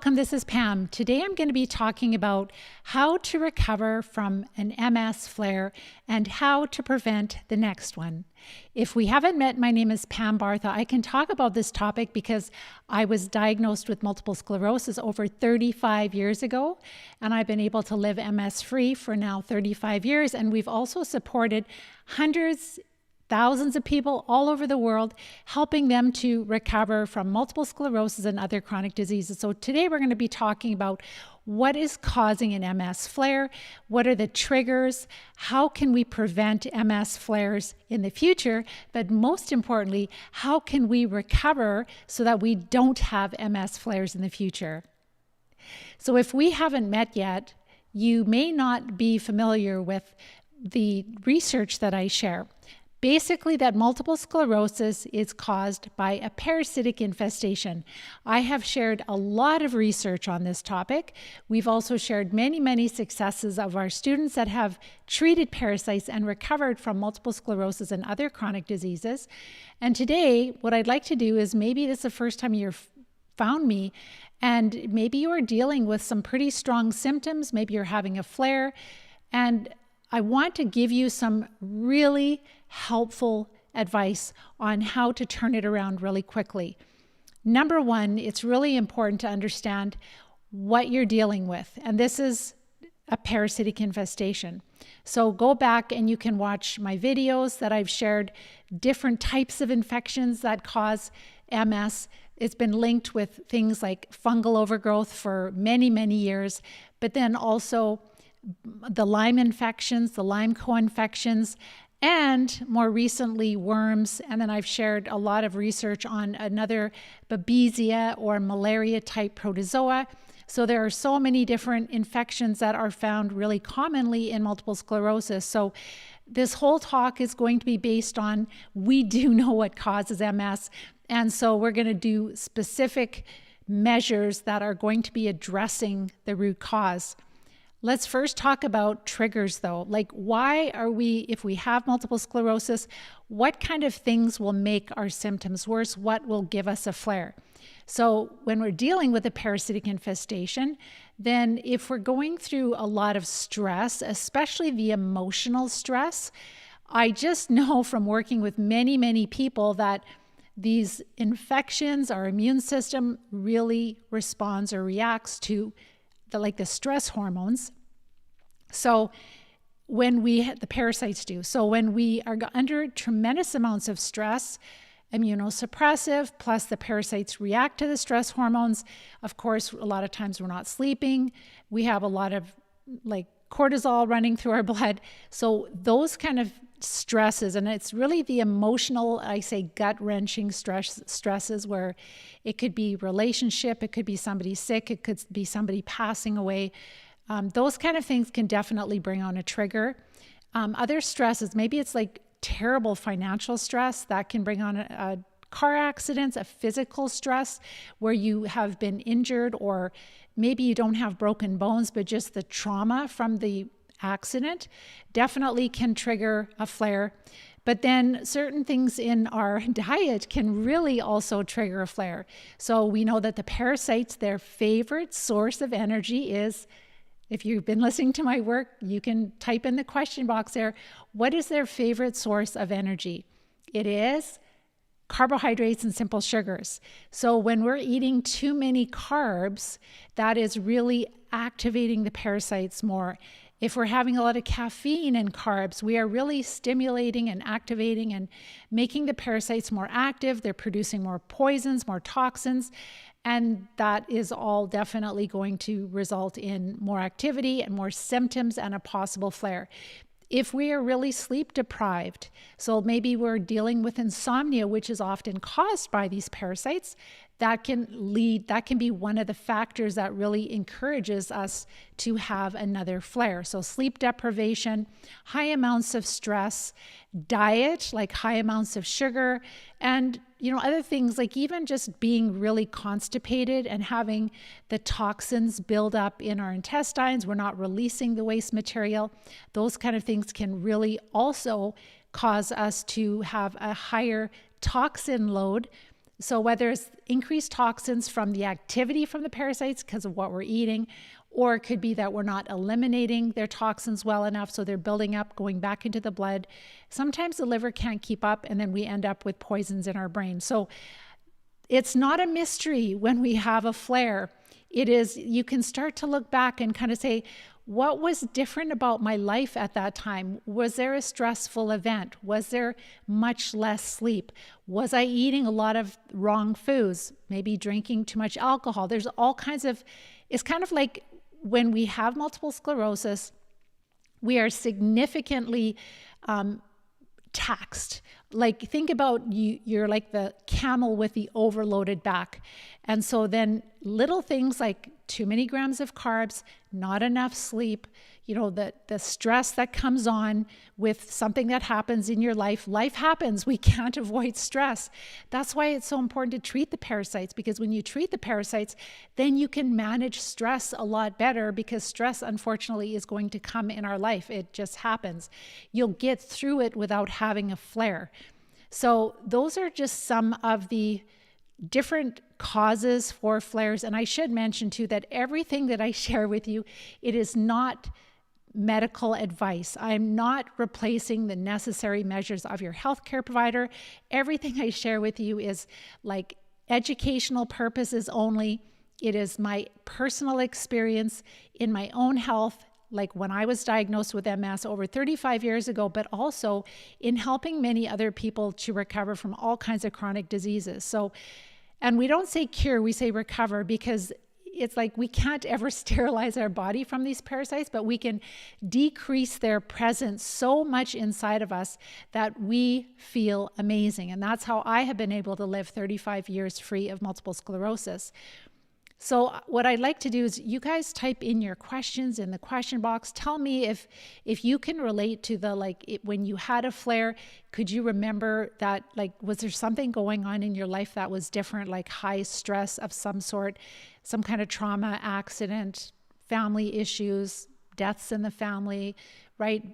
welcome. This is Pam. Today I'm going to be talking about how to recover from an MS flare and how to prevent the next one. If we haven't met, my name is Pam Bartha. I can talk about this topic because I was diagnosed with multiple sclerosis over 35 years ago, and I've been able to live MS-free for now 35 years. And we've also supported hundreds, thousands of people all over the world, helping them to recover from multiple sclerosis and other chronic diseases. So today we're going to be talking about what is causing an MS flare, what are the triggers, how can we prevent MS flares in the future, but most importantly, how can we recover so that we don't have MS flares in the future. So if we haven't met yet, you may not be familiar with the research that I share. Basically, that multiple sclerosis is caused by a parasitic infestation. I have shared a lot of research on this topic. We've also shared many successes of our students that have treated parasites and recovered from multiple sclerosis and other chronic diseases. And today, what I'd like to do is, maybe this is the first time you've found me, and maybe you are dealing with some pretty strong symptoms. Maybe you're having a flare, and I want to give you some really helpful advice on how to turn it around really quickly. Number one, it's really important to understand what you're dealing with, and this is a parasitic infestation. So go back and you can watch my videos that I've shared, different types of infections that cause MS. It's been linked with things like fungal overgrowth for many years, but then also the Lyme infections, the Lyme co-infections, and more recently worms. And then I've shared a lot of research on another Babesia or malaria type protozoa. So there are so many different infections that are found really commonly in multiple sclerosis. So this whole talk is going to be based on, we do know what causes MS. And so we're going to do specific measures that are going to be addressing the root cause. Let's first talk about triggers though. Like, why are we, if we have multiple sclerosis, what kind of things will make our symptoms worse? What will give us a flare? So when we're dealing with a parasitic infestation, then if we're going through a lot of stress, especially the emotional stress, I just know from working with many people that these infections, our immune system really responds or reacts to the stress hormones. So when the parasites do. So when we are under tremendous amounts of stress, immunosuppressive, plus the parasites react to the stress hormones. Of course, a lot of times we're not sleeping. We have a lot of cortisol running through our blood. So those kind of stresses, and it's really the emotional, I say gut-wrenching stresses, where it could be relationship, it could be somebody sick, it could be somebody passing away. Those kind of things can definitely bring on a trigger. Other stresses, maybe it's like terrible financial stress that can bring on a car accidents, a physical stress where you have been injured, or maybe you don't have broken bones, but just the trauma from the accident definitely can trigger a flare. But then certain things in our diet can really also trigger a flare. So we know that the parasites, their favorite source of energy is, if you've been listening to my work, you can type in the question box there, what is their favorite source of energy? It is carbohydrates and simple sugars. So when we're eating too many carbs, that is really activating the parasites more. If we're having a lot of caffeine and carbs, we are really stimulating and activating and making the parasites more active. They're producing more poisons, more toxins, and that is all definitely going to result in more activity and more symptoms and a possible flare. If we are really sleep deprived, so maybe we're dealing with insomnia, which is often caused by these parasites, that can be one of the factors that really encourages us to have another flare. So sleep deprivation, high amounts of stress, diet, like high amounts of sugar, and other things like even just being really constipated and having the toxins build up in our intestines. We're not releasing the waste material. Those kind of things can really also cause us to have a higher toxin load. So whether it's increased toxins from the activity from the parasites because of what we're eating, or it could be that we're not eliminating their toxins well enough, so they're building up, going back into the blood. Sometimes the liver can't keep up, and then we end up with poisons in our brain. So it's not a mystery when we have a flare. It is, you can start to look back and kind of say, what was different about my life at that time? Was there a stressful event? Was there much less sleep? Was I eating a lot of wrong foods? Maybe drinking too much alcohol? There's all kinds of, it's kind of like when we have multiple sclerosis, we are significantly taxed. Like, think about you're like the camel with the overloaded back. And so then little things like too many grams of carbs, not enough sleep, the stress that comes on with something that happens in your life. Life happens. We can't avoid stress. That's why it's so important to treat the parasites, because when you treat the parasites, then you can manage stress a lot better, because stress, unfortunately, is going to come in our life. It just happens. You'll get through it without having a flare. So those are just some of the different causes for flares. And I should mention too that everything that I share with you, it is not medical advice. I'm not replacing the necessary measures of your healthcare provider. Everything I share with you is like educational purposes only. It is my personal experience in my own health, like when I was diagnosed with MS over 35 years ago, but also in helping many other people to recover from all kinds of chronic diseases. So, and we don't say cure, we say recover, because it's like we can't ever sterilize our body from these parasites, but we can decrease their presence so much inside of us that we feel amazing. And that's how I have been able to live 35 years free of multiple sclerosis. So what I'd like to do is you guys type in your questions in the question box. Tell me if you can relate to the, when you had a flare, could you remember that, was there something going on in your life that was different, like high stress of some sort, some kind of trauma, accident, family issues, deaths in the family, right?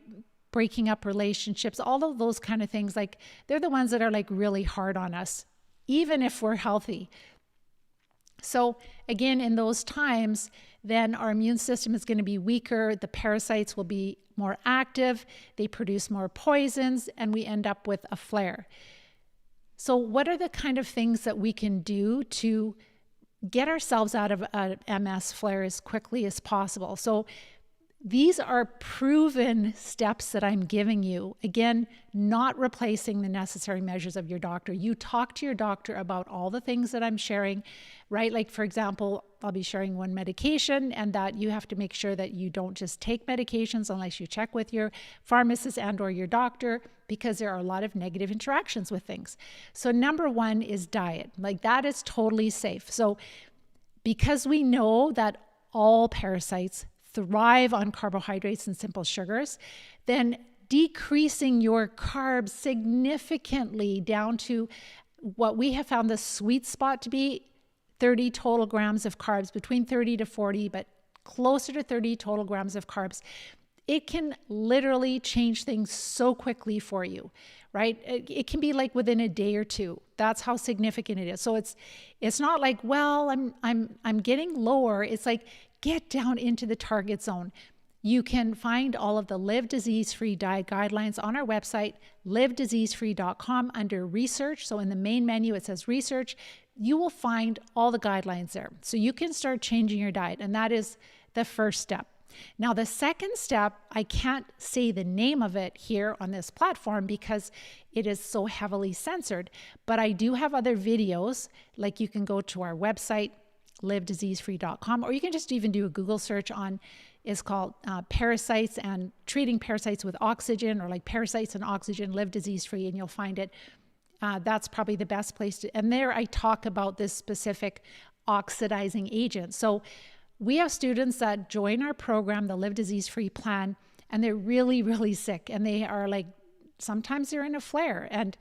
Breaking up relationships, all of those kind of things, they're the ones that are really hard on us, even if we're healthy. So again, in those times, then our immune system is going to be weaker. The parasites will be more active. They produce more poisons, and we end up with a flare. So what are the kind of things that we can do to get ourselves out of an MS flare as quickly as possible? So these are proven steps that I'm giving you. Again, not replacing the necessary measures of your doctor. You talk to your doctor about all the things that I'm sharing, right? Like, for example, I'll be sharing one medication, and that you have to make sure that you don't just take medications unless you check with your pharmacist and or your doctor, because there are a lot of negative interactions with things. So number one is diet. That is totally safe. So because we know that all parasites thrive on carbohydrates and simple sugars, then decreasing your carbs significantly down to what we have found the sweet spot to be 30 total grams of carbs, between 30 to 40, but closer to 30 total grams of carbs. It can literally change things so quickly for you, right? It can be within a day or two. That's how significant it is. So it's not I'm getting lower. It's get down into the target zone. You can find all of the Live Disease-Free Diet Guidelines on our website, livediseasefree.com, under research. So in the main menu, it says research. You will find all the guidelines there. So you can start changing your diet, and that is the first step. Now, the second step, I can't say the name of it here on this platform because it is so heavily censored, but I do have other videos. You can go to our website, livediseasefree.com, or you can just even do a Google search on, it's called parasites and treating parasites with oxygen, or parasites and oxygen, live disease free, and you'll find it. That's probably the best place to, and there I talk about this specific oxidizing agent. So we have students that join our program, the Live Disease Free plan, and they're really, really sick, and they are sometimes they're in a flare. And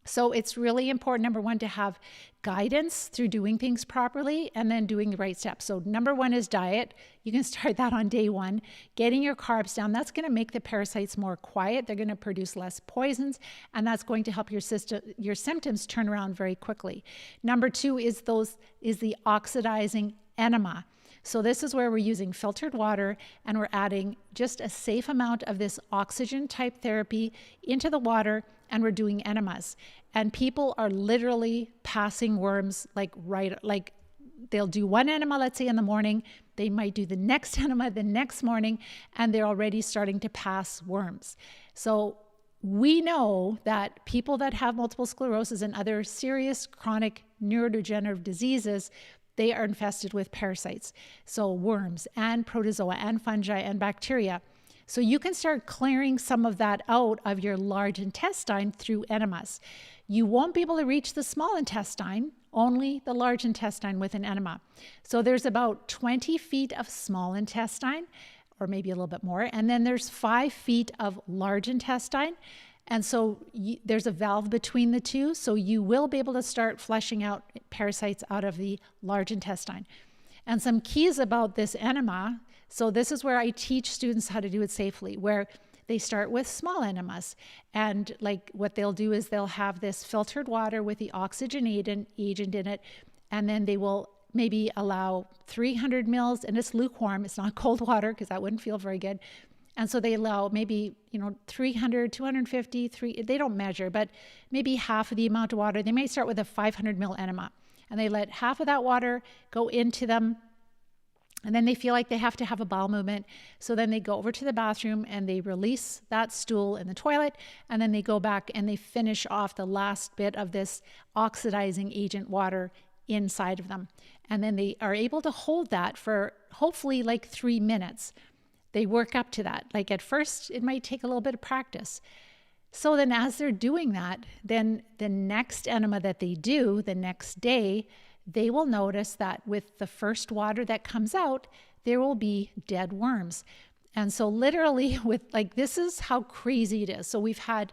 So it's really important, number one, to have guidance through doing things properly and then doing the right steps. So number one is diet. You can start that on day one. Getting your carbs down, that's going to make the parasites more quiet. They're going to produce less poisons, and that's going to help your symptoms turn around very quickly. Number two is the oxidizing enema. So this is where we're using filtered water and we're adding just a safe amount of this oxygen type therapy into the water, and we're doing enemas. And people are literally passing worms like they'll do one enema, let's say in the morning, they might do the next enema the next morning, and they're already starting to pass worms. So we know that people that have multiple sclerosis and other serious chronic neurodegenerative diseases, they are infested with parasites. So worms and protozoa and fungi and bacteria. So you can start clearing some of that out of your large intestine through enemas. You won't be able to reach the small intestine, only the large intestine with an enema. So there's about 20 feet of small intestine, or maybe a little bit more, and then there's 5 feet of large intestine. And so there's a valve between the two, so you will be able to start flushing out parasites out of the large intestine. And some keys about this enema, so this is where I teach students how to do it safely, where they start with small enemas. And like what they'll do is they'll have this filtered water with the oxygen agent in it, and then they will maybe allow 300 mils, and it's lukewarm, it's not cold water because that wouldn't feel very good. And so they allow maybe, 300, 250, they don't measure, but maybe half of the amount of water. They may start with a 500 mil enema, and they let half of that water go into them. And then they feel like they have to have a bowel movement. So then they go over to the bathroom and they release that stool in the toilet. And then they go back and they finish off the last bit of this oxidizing agent water inside of them. And then they are able to hold that for hopefully like 3 minutes. They work up to that. Like at first, it might take a little bit of practice. So then as they're doing that, then the next enema that they do the next day, they will notice that with the first water that comes out, there will be dead worms. And so literally this is how crazy it is. So we've had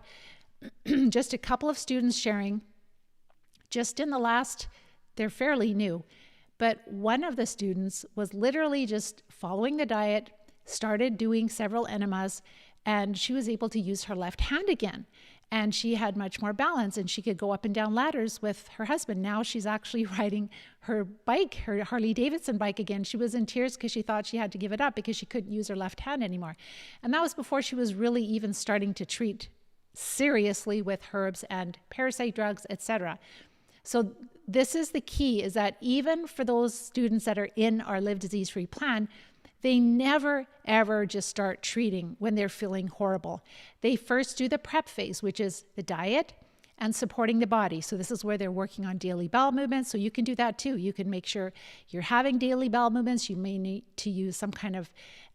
just a couple of students sharing just in the last, they're fairly new, but one of the students was literally just following the diet, started doing several enemas, and she was able to use her left hand again. And she had much more balance, and she could go up and down ladders with her husband. Now she's actually riding her bike, her Harley Davidson bike again. She was in tears because she thought she had to give it up because she couldn't use her left hand anymore. And that was before she was really even starting to treat seriously with herbs and parasite drugs, etc. So this is the key, is that even for those students that are in our Live Disease-Free plan, they never, ever just start treating when they're feeling horrible. They first do the prep phase, which is the diet and supporting the body. So this is where they're working on daily bowel movements. So you can do that too. You can make sure you're having daily bowel movements. You may need to use some kind of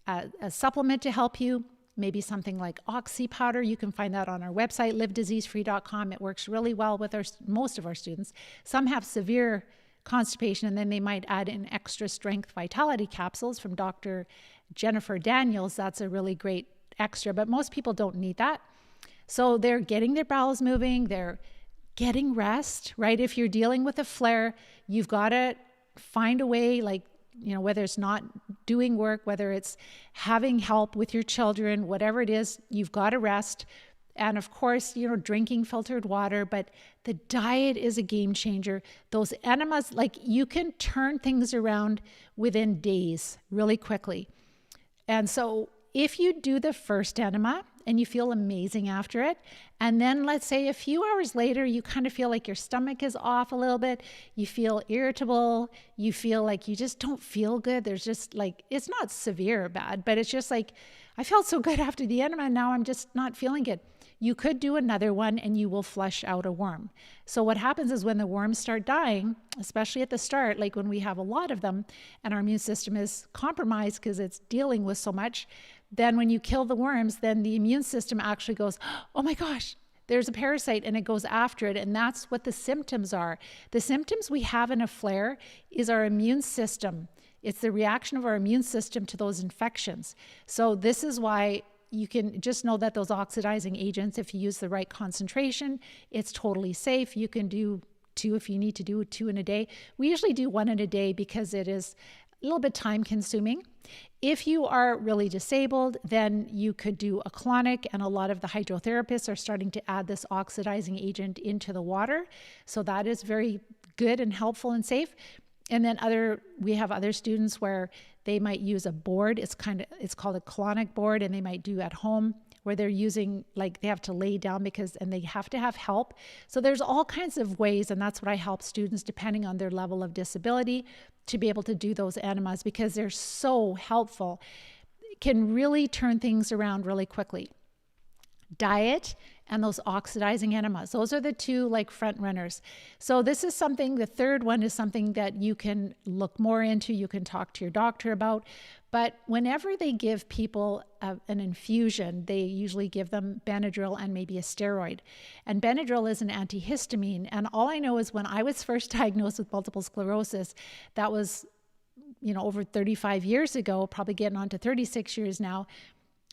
a supplement to help you, maybe something like oxy powder. You can find that on our website, livediseasefree.com. It works really well with most of our students. Some have severe constipation, and then they might add in extra strength vitality capsules from Dr. Jennifer Daniels. That's a really great extra, but most people don't need that. So they're getting their bowels moving, they're getting rest, right? If you're dealing with a flare, you've got to find a way, whether it's not doing work, whether it's having help with your children, whatever it is, you've got to rest. And of course, drinking filtered water, but the diet is a game changer. Those enemas, you can turn things around within days really quickly. And so if you do the first enema and you feel amazing after it, and then let's say a few hours later, you kind of feel like your stomach is off a little bit, you feel irritable, you feel like you just don't feel good. There's just it's not severe or bad, but it's just like, I felt so good after the enema, and now I'm just not feeling good. You could do another one and you will flush out a worm. So what happens is when the worms start dying, especially at the start, like when we have a lot of them and our immune system is compromised because it's dealing with so much, then when you kill the worms, then the immune system actually goes, oh my gosh, there's a parasite, and it goes after it. And that's what the symptoms are. The symptoms we have in a flare is our immune system. It's the reaction of our immune system to those infections. So this is why you can just know that those oxidizing agents, if you use the right concentration, it's totally safe. You can do 2 if you need to do 2 in a day. We usually do 1 in a day because it is a little bit time consuming. If you are really disabled, then you could do a colonic, and a lot of the hydrotherapists are starting to add this oxidizing agent into the water. So that is very good and helpful and safe. And then we have other students where they might use a board. It's called a colonic board, and they might do at home where they're using, like, they have to lay down and they have to have help. So there's all kinds of ways, and that's what I help students, depending on their level of disability, to be able to do those enemas, because they're so helpful. It can really turn things around really quickly. Diet and those oxidizing enemas. Those are the 2 like front runners. So this is something, the third one is something that you can look more into, you can talk to your doctor about. But whenever they give people an infusion, they usually give them Benadryl and maybe a steroid. And Benadryl is an antihistamine. And all I know is when I was first diagnosed with multiple sclerosis, that was, over 35 years ago, probably getting on to 36 years now.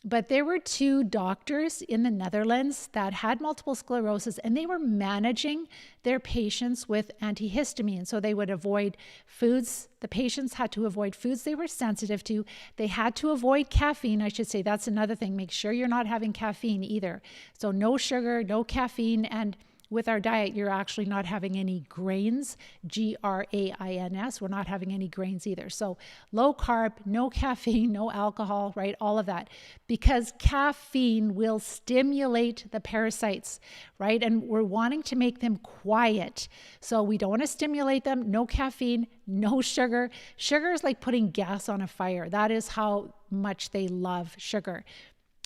But there were 2 doctors in the Netherlands that had multiple sclerosis, and they were managing their patients with antihistamine. So they would avoid foods. The patients had to avoid foods they were sensitive to. They had to avoid caffeine. I should say that's another thing. Make sure you're not having caffeine either. So no sugar, no caffeine, and with our diet, you're actually not having any grains, grains. We're not having any grains either. So low carb, no caffeine, no alcohol, right? All of that. Because caffeine will stimulate the parasites, right? And we're wanting to make them quiet. So we don't want to stimulate them. No caffeine, no sugar. Sugar is like putting gas on a fire. That is how much they love sugar.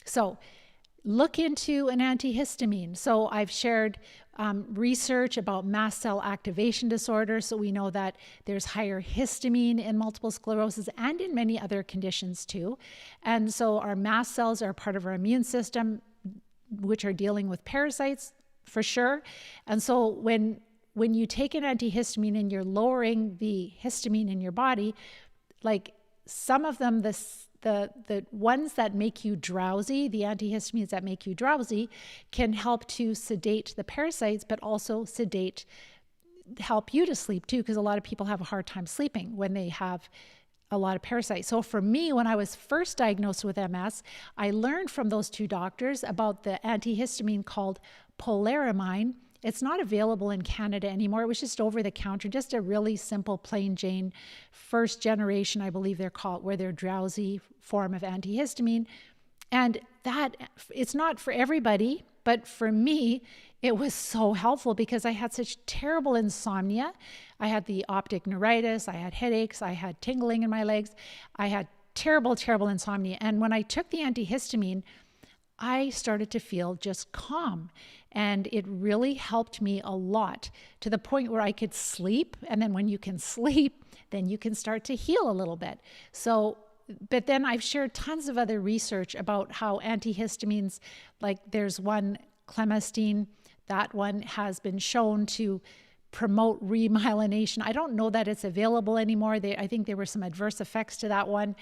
So look into an antihistamine. So I've shared research about mast cell activation disorder. So we know that there's higher histamine in multiple sclerosis and in many other conditions too. And so our mast cells are part of our immune system, which are dealing with parasites for sure. And so when you take an antihistamine and you're lowering the histamine in your body, like some of them, the ones that make you drowsy, the antihistamines that make you drowsy, can help to sedate the parasites, but also help you to sleep too, because a lot of people have a hard time sleeping when they have a lot of parasites. So for me, when I was first diagnosed with MS, I learned from those 2 doctors about the antihistamine called Polaramine. It's not available in Canada anymore. It was just over the counter, just a really simple plain Jane first generation, I believe they're called, where they're drowsy form of antihistamine. And that, it's not for everybody, but for me, it was so helpful because I had such terrible insomnia. I had the optic neuritis, I had headaches, I had tingling in my legs. I had terrible, terrible insomnia. And when I took the antihistamine, I started to feel just calm. And it really helped me a lot, to the point where I could sleep. And then when you can sleep, then you can start to heal a little bit. So, but then I've shared tons of other research about how antihistamines, like there's one, clemastine, that one has been shown to promote remyelination. I don't know that it's available anymore. I think there were some adverse effects to that one.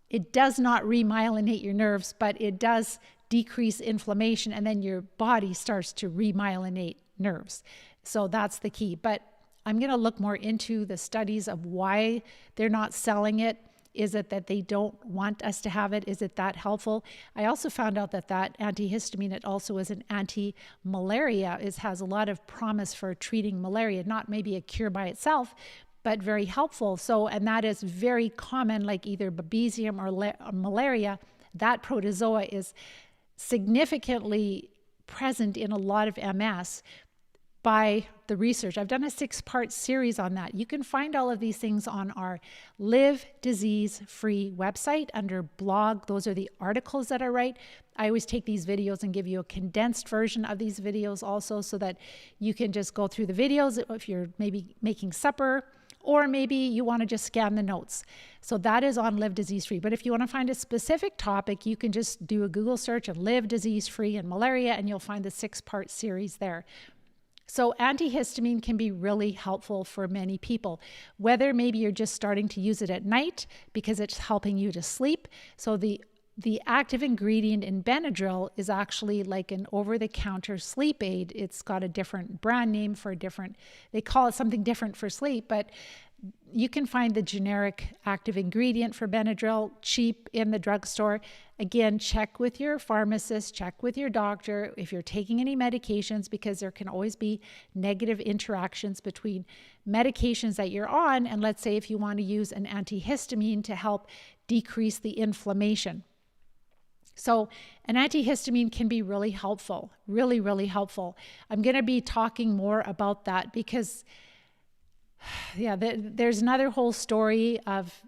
It does not remyelinate your nerves, but it does decrease inflammation, and then your body starts to remyelinate nerves. So that's the key. But I'm going to look more into the studies of why they're not selling it. Is it that they don't want us to have it? Is it that helpful? I also found out that antihistamine, it also is an anti-malaria. It has a lot of promise for treating malaria, not maybe a cure by itself, but very helpful. So, and that is very common, like either babesia or malaria. That protozoa is significantly present in a lot of MS by the research. I've done a 6-part series on that. You can find all of these things on our Live Disease Free website under blog. Those are the articles that I write. I always take these videos and give you a condensed version of these videos also, so that you can just go through the videos if you're maybe making supper, or maybe you want to just scan the notes. So that is on Live Disease Free. But if you want to find a specific topic, you can just do a Google search and Live Disease Free and malaria, and you'll find the 6-part series there. So antihistamine can be really helpful for many people, whether maybe you're just starting to use it at night because it's helping you to sleep. So the the active ingredient in Benadryl is actually like an over-the-counter sleep aid. It's got a different brand name for a different, they call it something different for sleep, but you can find the generic active ingredient for Benadryl cheap in the drugstore. Again, check with your pharmacist, check with your doctor if you're taking any medications, because there can always be negative interactions between medications that you're on. And let's say if you want to use an antihistamine to help decrease the inflammation. So an antihistamine can be really helpful, really, really helpful. I'm going to be talking more about that because there's another whole story of,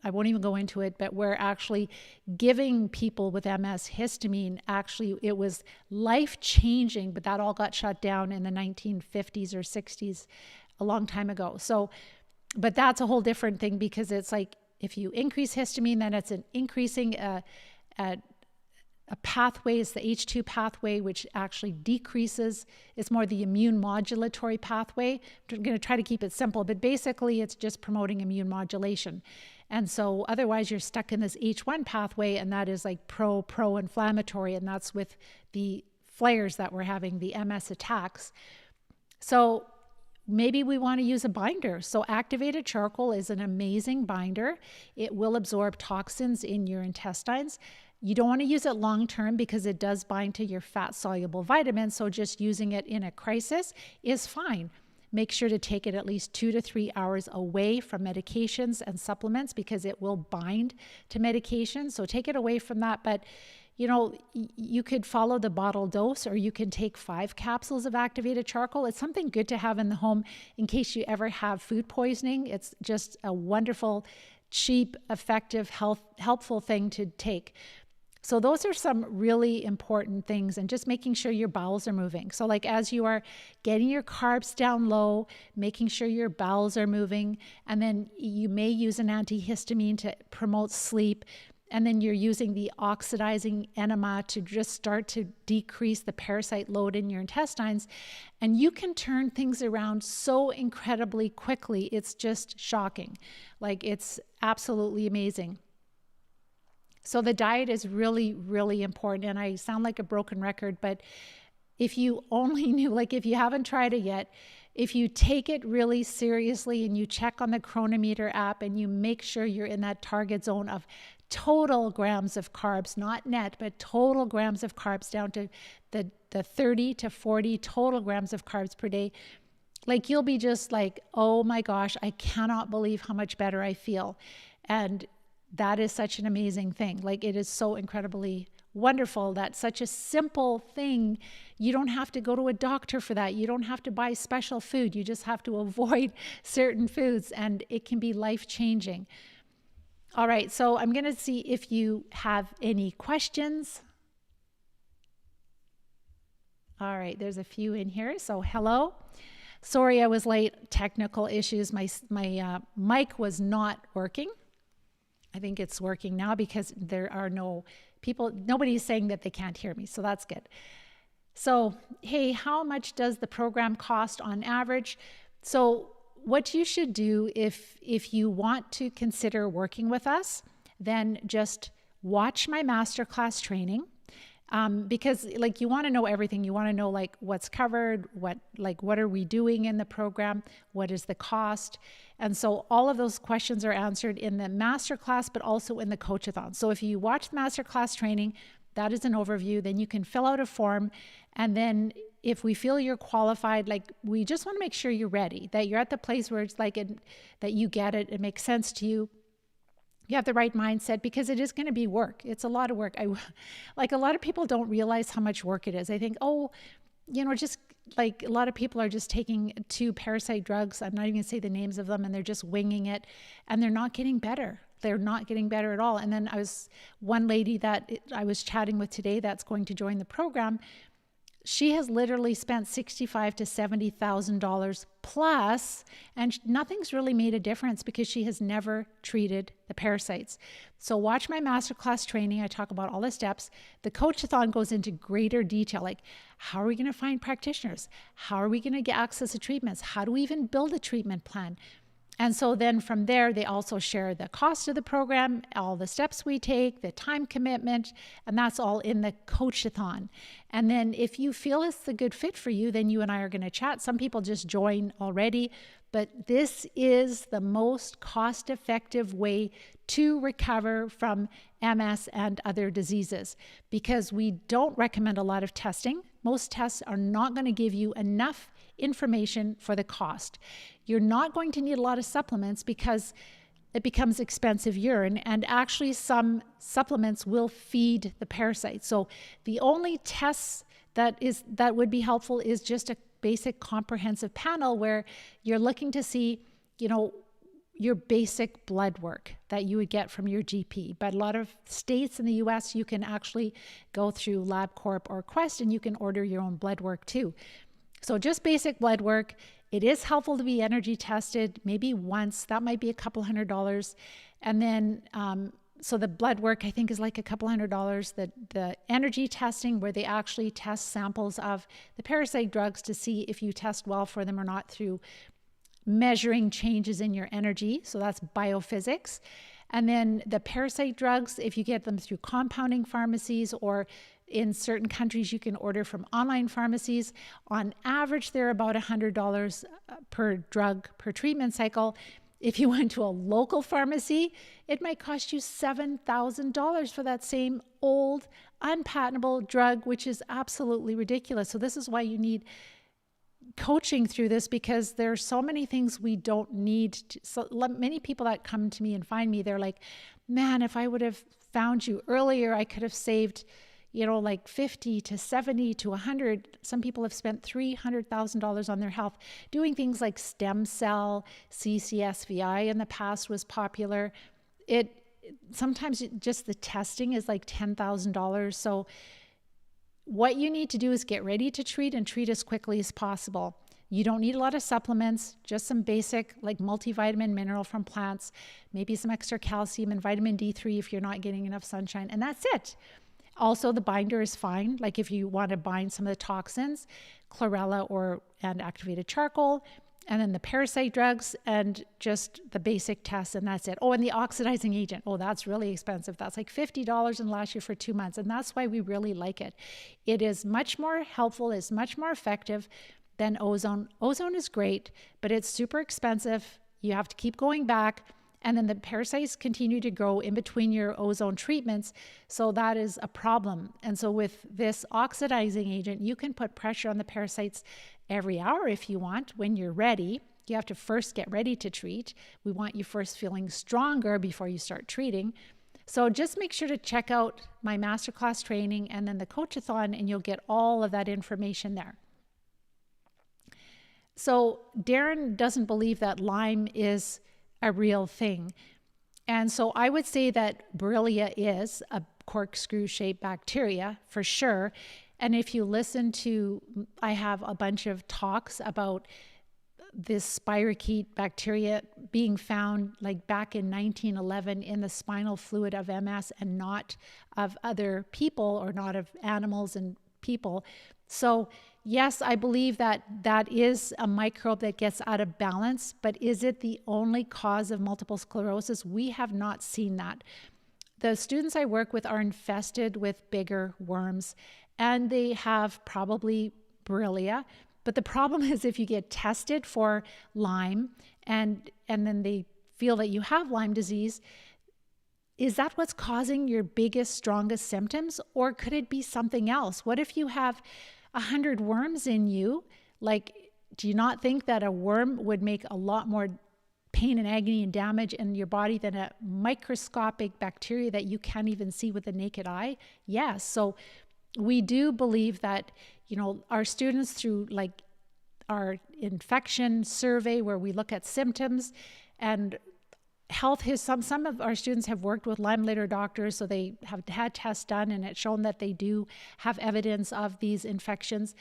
I won't even go into it, but where actually giving people with MS histamine, actually it was life-changing, but that all got shut down in the 1950s or 60s, a long time ago. So, but that's a whole different thing, because it's like, if you increase histamine, then it's an increasing a pathway, is the H2 pathway, which actually decreases. It's more the immune modulatory pathway. I'm going to try to keep it simple, but basically it's just promoting immune modulation. And so otherwise you're stuck in this H1 pathway, and that is like pro-inflammatory, and that's with the flares that we're having, the MS attacks. So maybe we want to use a binder. So activated charcoal is an amazing binder. It will absorb toxins in your intestines. You don't want to use it long term because it does bind to your fat-soluble vitamins, so just using it in a crisis is fine. Make sure to take it at least 2 to 3 hours away from medications and supplements, because it will bind to medications. So take it away from that. But you know, you could follow the bottle dose, or you can take 5 capsules of activated charcoal. It's something good to have in the home in case you ever have food poisoning. It's just a wonderful, cheap, effective, helpful thing to take. So those are some really important things, and just making sure your bowels are moving. So like as you are getting your carbs down low, making sure your bowels are moving, and then you may use an antihistamine to promote sleep, and then you're using the oxidizing enema to just start to decrease the parasite load in your intestines, and you can turn things around so incredibly quickly. It's just shocking. Like, it's absolutely amazing. So the diet is really, really important. And I sound like a broken record, but if you only knew, like if you haven't tried it yet, if you take it really seriously and you check on the Chronometer app and you make sure you're in that target zone of total grams of carbs, not net, but total grams of carbs, down to the 30 to 40 total grams of carbs per day, like you'll be just like, oh my gosh, I cannot believe how much better I feel. And that is such an amazing thing. Like, it is so incredibly wonderful that such a simple thing, you don't have to go to a doctor for that. You don't have to buy special food. You just have to avoid certain foods, and it can be life-changing. All right, so I'm going to see if you have any questions. All right, there's a few in here. So hello. Sorry I was late. Technical issues. My mic was not working. I think it's working now because there are no people, nobody's saying that they can't hear me, so that's good. So, hey, how much does the program cost on average? So what you should do if you want to consider working with us, then just watch my masterclass training. Because like, you want to know everything. You want to know like what's covered, what are we doing in the program, what is the cost. And so all of those questions are answered in the masterclass, but also in the coach-a-thon. So if you watch the masterclass training, that is an overview. Then you can fill out a form. And then if we feel you're qualified, like, we just want to make sure you're ready, that you're at the place where it's like that you get it, it makes sense to you. You have the right mindset, because it is going to be work. It's a lot of work. Like, a lot of people don't realize how much work it is. I think, oh, you know, just like a lot of people are just taking 2 parasite drugs. I'm not even going to say the names of them, and they're just winging it, and they're not getting better. They're not getting better at all. And then one lady that I was chatting with today that's going to join the program. She has literally spent $65,000 to $70,000 plus, and nothing's really made a difference because she has never treated the parasites. So watch my masterclass training. I talk about all the steps. The coach-a-thon goes into greater detail, like how are we going to find practitioners? How are we going to get access to treatments? How do we even build a treatment plan? And so then from there, they also share the cost of the program, all the steps we take, the time commitment, and that's all in the coach-a-thon. And then if you feel it's a good fit for you, then you and I are going to chat. Some people just join already, but this is the most cost-effective way to recover from MS and other diseases, because we don't recommend a lot of testing. Most tests are not going to give you enough information for the cost. You're not going to need a lot of supplements because it becomes expensive urine, and actually some supplements will feed the parasites. So the only tests that would be helpful is just a basic comprehensive panel where you're looking to see, your basic blood work that you would get from your GP. But a lot of states in the US, you can actually go through LabCorp or Quest and you can order your own blood work too. So just basic blood work. It is helpful to be energy tested, maybe once. That might be a couple $100. And then, so the blood work, I think, is like a couple $100. The energy testing, where they actually test samples of the parasite drugs to see if you test well for them or not through measuring changes in your energy. So that's biophysics. And then the parasite drugs, if you get them through compounding pharmacies, or in certain countries you can order from online pharmacies, on average they're about $100 per drug per treatment cycle. If you went to a local pharmacy, it might cost you $7,000 for that same old unpatentable drug, which is absolutely ridiculous. So this is why you need coaching through this, because there are so many things we don't need. So many people that come to me and find me, they're like, man, if I would have found you earlier, I could have saved, like 50 to 70 to 100. Some people have spent $300,000 on their health doing things like stem cell, CCSVI in the past was popular. Sometimes just the testing is like $10,000. So what you need to do is get ready to treat, and treat as quickly as possible. You don't need a lot of supplements, just some basic like multivitamin, mineral from plants, maybe some extra calcium and vitamin D3 if you're not getting enough sunshine, and that's it. Also, the binder is fine. Like if you want to bind some of the toxins, chlorella and activated charcoal, and then the parasite drugs and just the basic tests, and that's it. Oh, and the oxidizing agent. Oh, that's really expensive. That's like $50 and lasts you for 2 months. And that's why we really like it. It is much more helpful, it's much more effective than ozone. Ozone is great, but it's super expensive. You have to keep going back. And then the parasites continue to grow in between your ozone treatments. So that is a problem. And so with this oxidizing agent, you can put pressure on the parasites every hour if you want, when you're ready. You have to first get ready to treat. We want you first feeling stronger before you start treating. So just make sure to check out my masterclass training and then the coach-a-thon, and you'll get all of that information there. So Darren doesn't believe that Lyme is a real thing. And so I would say that Borrelia is a corkscrew-shaped bacteria for sure. And if you listen to, I have a bunch of talks about this spirochete bacteria being found like back in 1911 in the spinal fluid of MS and not of other people, or not of animals and people. So yes, I believe that that is a microbe that gets out of balance, but is it the only cause of multiple sclerosis? We have not seen that. The students I work with are infested with bigger worms, and they have probably Borrelia. But the problem is, if you get tested for Lyme and then they feel that you have Lyme disease, is that what's causing your biggest, strongest symptoms? Or could it be something else? What if you have 100 worms in you? Like, do you not think that a worm would make a lot more pain and agony and damage in your body than a microscopic bacteria that you can't even see with the naked eye? Yes. So we do believe that, our students, through like our infection survey where we look at symptoms and health, some of our students have worked with Lyme litter doctors, so they have had tests done and it's shown that they do have evidence of these infections.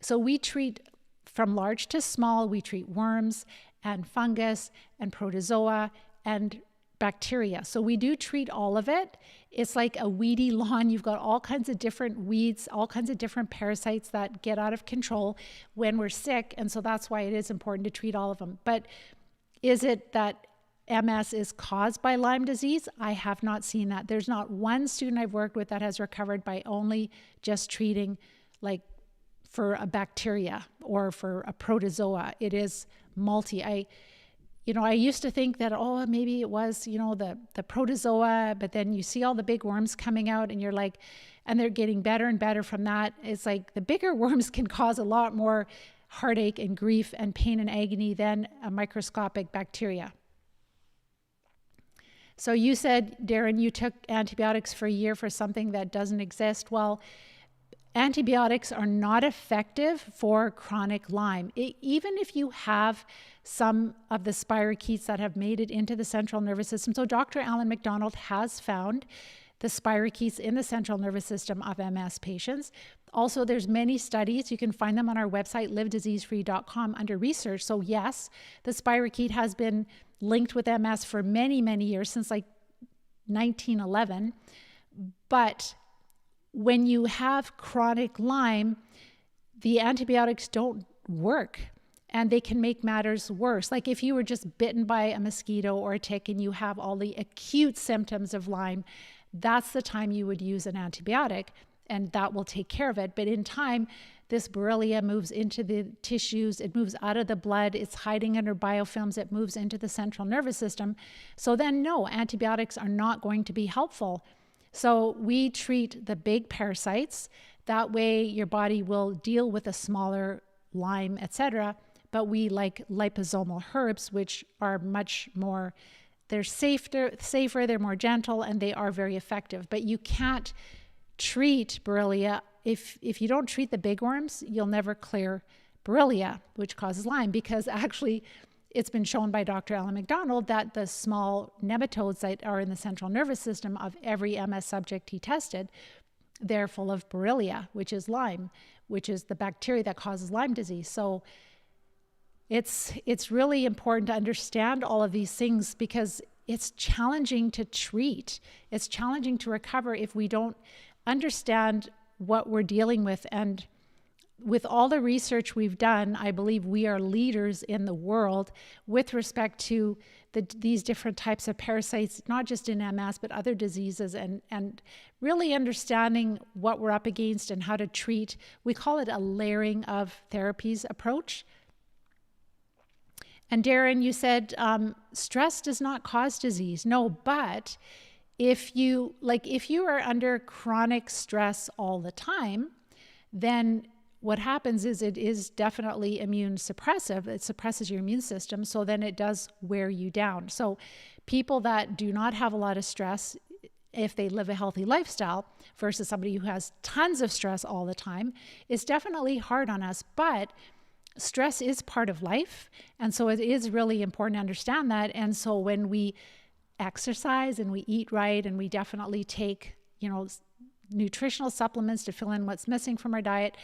So we treat from large to small. We treat worms and fungus and protozoa and bacteria. So we do treat all of it. It's like a weedy lawn. You've got all kinds of different weeds, all kinds of different parasites that get out of control when we're sick. And so that's why it is important to treat all of them. But Is it that MS is caused by Lyme disease? I have not seen that. There's not one student I've worked with that has recovered by only just treating like for a bacteria or for a protozoa. It is multi. I used to think that, oh, maybe it was, the protozoa, but then you see all the big worms coming out and you're like, and they're getting better and better from that. It's like the bigger worms can cause a lot more heartache and grief and pain and agony than a microscopic bacteria. So you said, Darren, you took antibiotics for a year for something that doesn't exist. Well, antibiotics are not effective for chronic Lyme. Even if you have some of the spirochetes that have made it into the central nervous system. So Dr. Alan McDonald has found the spirochetes in the central nervous system of MS patients. Also, there's many studies. You can find them on our website, livediseasefree.com, under research. So yes, the spirochete has been linked with MS for many, many years, since like 1911. But when you have chronic Lyme, the antibiotics don't work and they can make matters worse. Like if you were just bitten by a mosquito or a tick and you have all the acute symptoms of Lyme, that's the time you would use an antibiotic and that will take care of it. But in time, this Borrelia moves into the tissues, it moves out of the blood, it's hiding under biofilms, it moves into the central nervous system. So then no, antibiotics are not going to be helpful. So we treat the big parasites. That way your body will deal with a smaller Lyme, etc. But we like liposomal herbs, which are much more, they're safer, they're more gentle, and they are very effective. But you can't treat Borrelia. If you don't treat the big worms, you'll never clear Borrelia, which causes Lyme, because actually it's been shown by Dr. Alan McDonald that the small nematodes that are in the central nervous system of every MS subject he tested, they're full of Borrelia, which is Lyme, which is the bacteria that causes Lyme disease. So it's really important to understand all of these things because it's challenging to treat. It's challenging to recover if we don't understand what we're dealing with. And with all the research we've done, I believe we are leaders in the world with respect to these different types of parasites, not just in MS, but other diseases, and really understanding what we're up against and how to treat. We call it a layering of therapies approach. And Darren, you said stress does not cause disease. No, but if you are under chronic stress all the time, then what happens is it is definitely immune suppressive. It suppresses your immune system, so then it does wear you down. So people that do not have a lot of stress, if they live a healthy lifestyle, versus somebody who has tons of stress all the time, is definitely hard on us. But stress is part of life, and so it is really important to understand that. And so when we exercise and we eat right and we definitely take, nutritional supplements to fill in what's missing from our diet,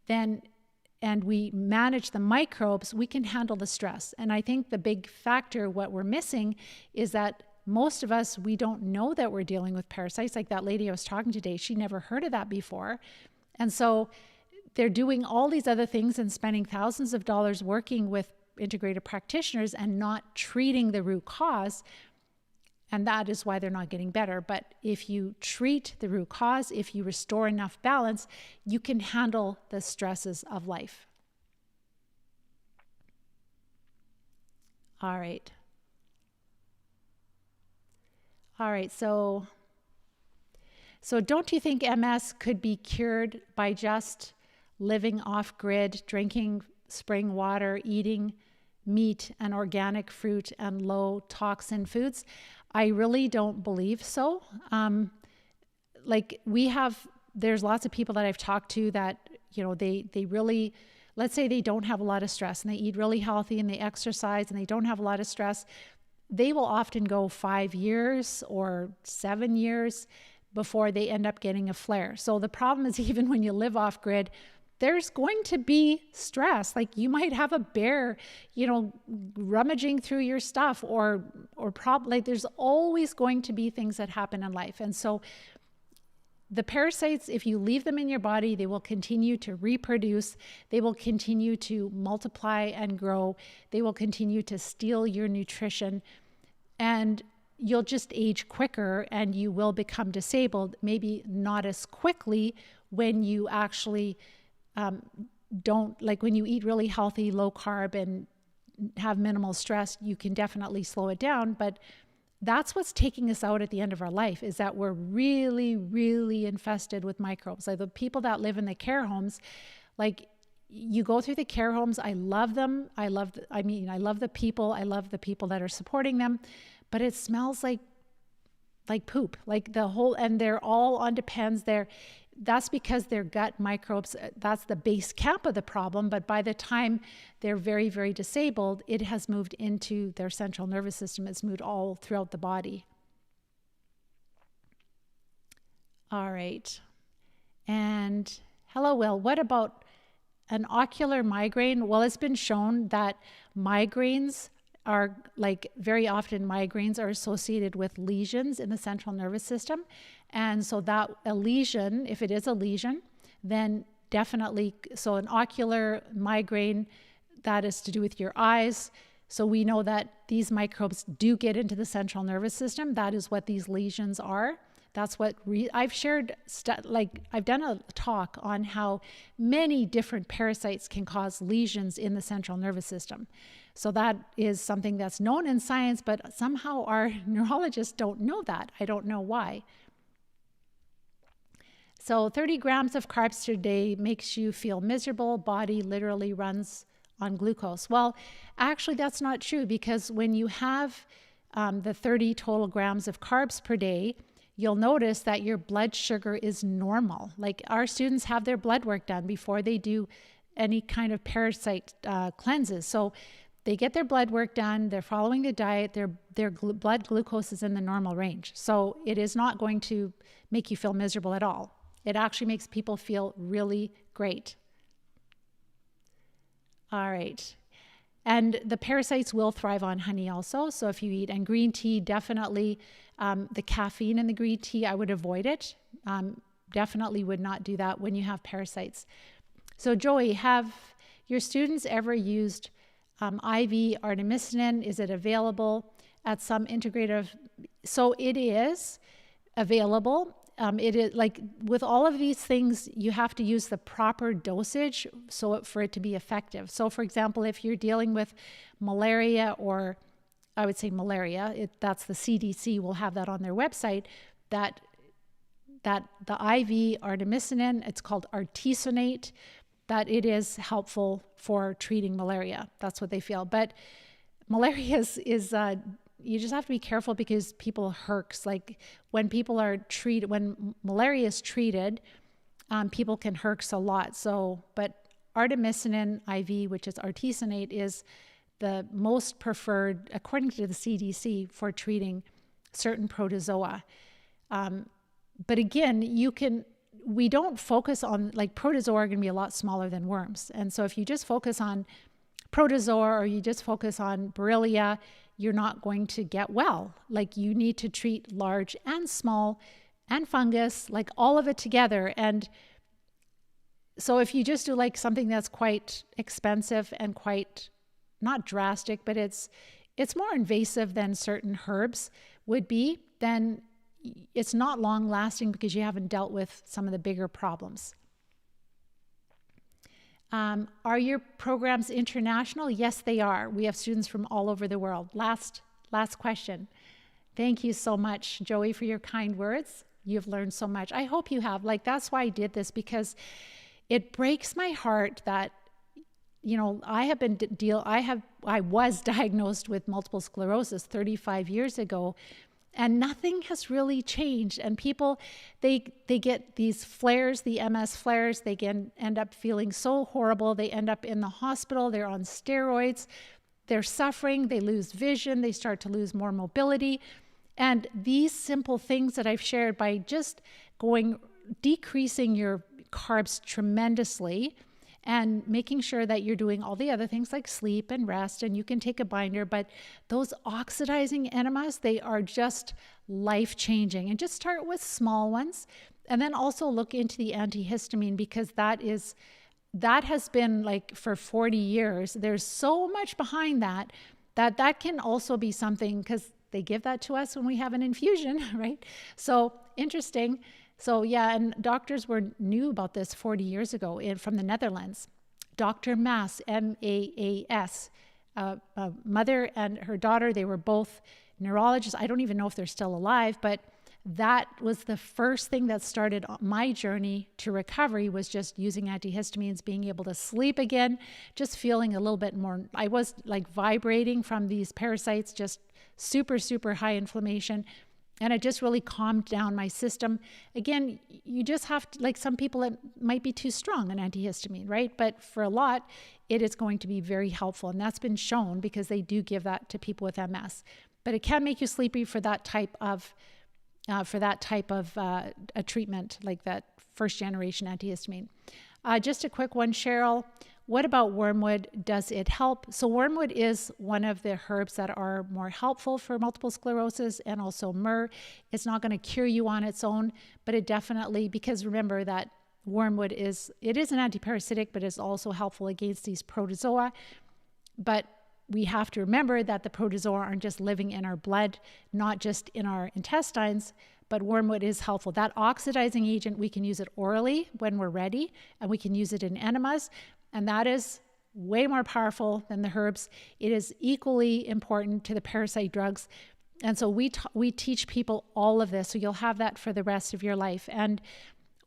and we manage the microbes, we can handle the stress. And I think the big factor, what we're missing, is that most of us, we don't know that we're dealing with parasites. Like that lady I was talking to today, she never heard of that before. And so they're doing all these other things and spending thousands of dollars working with integrated practitioners and not treating the root cause. And that is why they're not getting better. But if you treat the root cause, if you restore enough balance, you can handle the stresses of life. All right. So don't you think MS could be cured by just living off-grid, drinking spring water, eating meat and organic fruit and low toxin foods? I really don't believe so. There's lots of people that I've talked to that, they really, let's say they don't have a lot of stress and they eat really healthy and they exercise and they don't have a lot of stress. They will often go 5 years or 7 years before they end up getting a flare. So the problem is, even when you live off grid, there's going to be stress. Like you might have a bear, rummaging through your stuff there's always going to be things that happen in life. And so the parasites, if you leave them in your body, they will continue to reproduce. They will continue to multiply and grow. They will continue to steal your nutrition. And you'll just age quicker and you will become disabled, maybe not as quickly when you actually don't, like when you eat really healthy, low carb and have minimal stress, you can definitely slow it down. But that's what's taking us out at the end of our life, is that we're really, really infested with microbes. Like the people that live in the care homes, like you go through the care homes, I love them. I love the people. I love the people that are supporting them, but it smells like poop, like the whole, and they're all on Depends. That's because their gut microbes, that's the base camp of the problem. But by the time they're very, very disabled, it has moved into their central nervous system. It's moved all throughout the body. All right. And hello, Will. What about an ocular migraine? Well, it's been shown that migraines are, like, very often migraines are associated with lesions in the central nervous system. And so that a lesion, if it is a lesion, then definitely, so an ocular migraine, that is to do with your eyes. So we know that these microbes do get into the central nervous system. That is what these lesions are. That's what I've shared, I've done a talk on how many different parasites can cause lesions in the central nervous system. So that is something that's known in science, but somehow our neurologists don't know that. I don't know why. So 30 grams of carbs a day makes you feel miserable. Body literally runs on glucose. Well, actually, that's not true, because when you have the 30 total grams of carbs per day, you'll notice that your blood sugar is normal. Like, our students have their blood work done before they do any kind of parasite cleanses. So they get their blood work done, they're following the diet, their blood glucose is in the normal range. So it is not going to make you feel miserable at all. It actually makes people feel really great. All right. And the parasites will thrive on honey also. So if you eat, and green tea, definitely the caffeine in the green tea, I would avoid it. Definitely would not do that when you have parasites. So Joey, have your students ever used IV artemisinin? Is it available at some integrative? So it is available. It is, like with all of these things, you have to use the proper dosage for it to be effective. So for example, if you're dealing with malaria, or I would say malaria, that's the CDC will have that on their website, that the IV artemisinin, it's called artesunate, that it is helpful for treating malaria. That's what they feel. But malaria is you just have to be careful, because people herx. Like when people are treated, when malaria is treated, people can herx a lot. So, but artemisinin IV, which is artesunate, is the most preferred, according to the CDC, for treating certain protozoa. But again, we don't focus on, like, protozoa are going to be a lot smaller than worms. And so if you just focus on protozoa, or you just focus on Borrelia, you're not going to get well. Like, you need to treat large and small and fungus, like all of it together. And so if you just do like something that's quite expensive and quite not drastic, but it's more invasive than certain herbs would be, then it's not long lasting, because you haven't dealt with some of the bigger problems. Are your programs international? Yes, they are. We have students from all over the world. Last question. Thank you so much, Joey, for your kind words. You've learned so much. I hope you have. Like, that's why I did this, because it breaks my heart that, you know, I was diagnosed with multiple sclerosis 35 years ago, and nothing has really changed. And people, they get these flares, the MS flares, they end up feeling so horrible. They end up in the hospital, they're on steroids, they're suffering, they lose vision, they start to lose more mobility. And these simple things that I've shared, by just decreasing your carbs tremendously, and making sure that you're doing all the other things like sleep and rest, and you can take a binder. But those oxidizing enemas, they are just life-changing. And just start with small ones, and then also look into the antihistamine, because that has been like for 40 years. There's so much behind that can also be something, because they give that to us when we have an infusion, right? So interesting. So yeah, and doctors knew about this 40 years ago from the Netherlands. Dr. Maas, M-A-A-S, a mother and her daughter, they were both neurologists. I don't even know if they're still alive, but that was the first thing that started my journey to recovery, was just using antihistamines, being able to sleep again, just feeling a little bit more, I was like vibrating from these parasites, just super, super high inflammation. And it just really calmed down my system. Again, you just have to, like some people, it might be too strong, an antihistamine, right? But for a lot, it is going to be very helpful. And that's been shown, because they do give that to people with MS. But it can make you sleepy for that type of a treatment, like that first generation antihistamine. Just a quick one, Cheryl. What about wormwood? Does it help? So wormwood is one of the herbs that are more helpful for multiple sclerosis, and also myrrh. It's not going to cure you on its own, but it definitely, because remember that wormwood is an antiparasitic, but it's also helpful against these protozoa. But we have to remember that the protozoa aren't just living in our blood, not just in our intestines, but wormwood is helpful. That oxidizing agent, we can use it orally when we're ready, and we can use it in enemas. And that is way more powerful than the herbs. It is equally important to the parasite drugs. And so we teach people all of this. So you'll have that for the rest of your life. And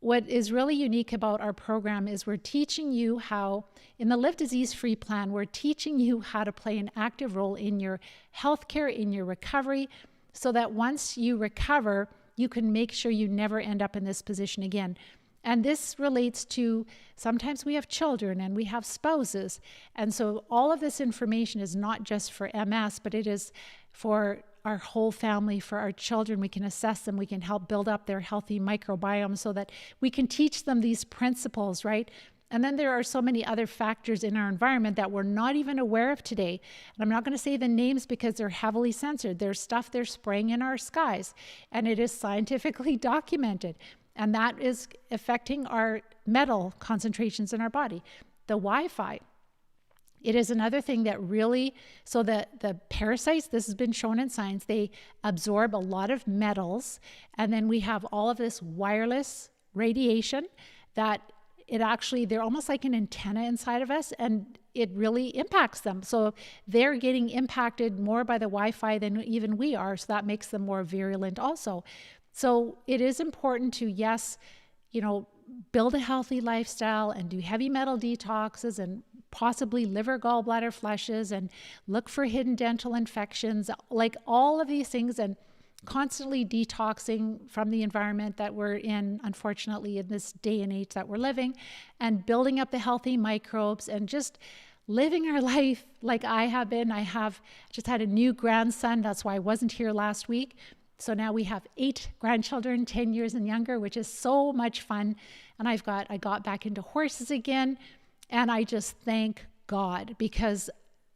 what is really unique about our program is we're teaching you how, in the Live Disease-Free plan, we're teaching you how to play an active role in your healthcare, in your recovery, so that once you recover, you can make sure you never end up in this position again. And this relates to, sometimes we have children and we have spouses. And so all of this information is not just for MS, but it is for our whole family, for our children. We can assess them. We can help build up their healthy microbiome so that we can teach them these principles, right? And then there are so many other factors in our environment that we're not even aware of today. And I'm not going to say the names because they're heavily censored. There's stuff they're spraying in our skies, and it is scientifically documented. And that is affecting our metal concentrations in our body. The Wi-Fi, it is another thing that really, so the parasites, this has been shown in science, they absorb a lot of metals. And then we have all of this wireless radiation that they're almost like an antenna inside of us, and it really impacts them. So they're getting impacted more by the Wi-Fi than even we are. So that makes them more virulent also. So it is important to, yes, build a healthy lifestyle and do heavy metal detoxes and possibly liver, gallbladder flushes, and look for hidden dental infections, like all of these things, and constantly detoxing from the environment that we're in, unfortunately, in this day and age that we're living, and building up the healthy microbes, and just living our life like I have been. I have just had a new grandson. That's why I wasn't here last week. So now we have 8 grandchildren, 10 years and younger, which is so much fun. And I got back into horses again. And I just thank God, because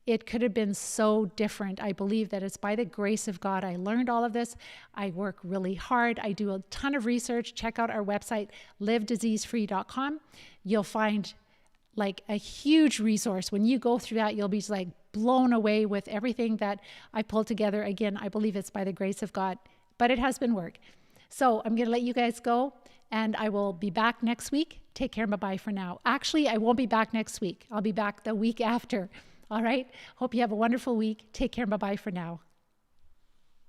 it could have been so different. I believe that it's by the grace of God I learned all of this. I work really hard. I do a ton of research. Check out our website, livediseasefree.com. You'll find like a huge resource. When you go through that, you'll be like blown away with everything that I pulled together. Again, I believe it's by the grace of God, but it has been work. So I'm going to let you guys go, and I will be back next week. Take care and bye-bye for now. Actually, I won't be back next week. I'll be back the week after. All right. Hope you have a wonderful week. Take care and bye-bye for now.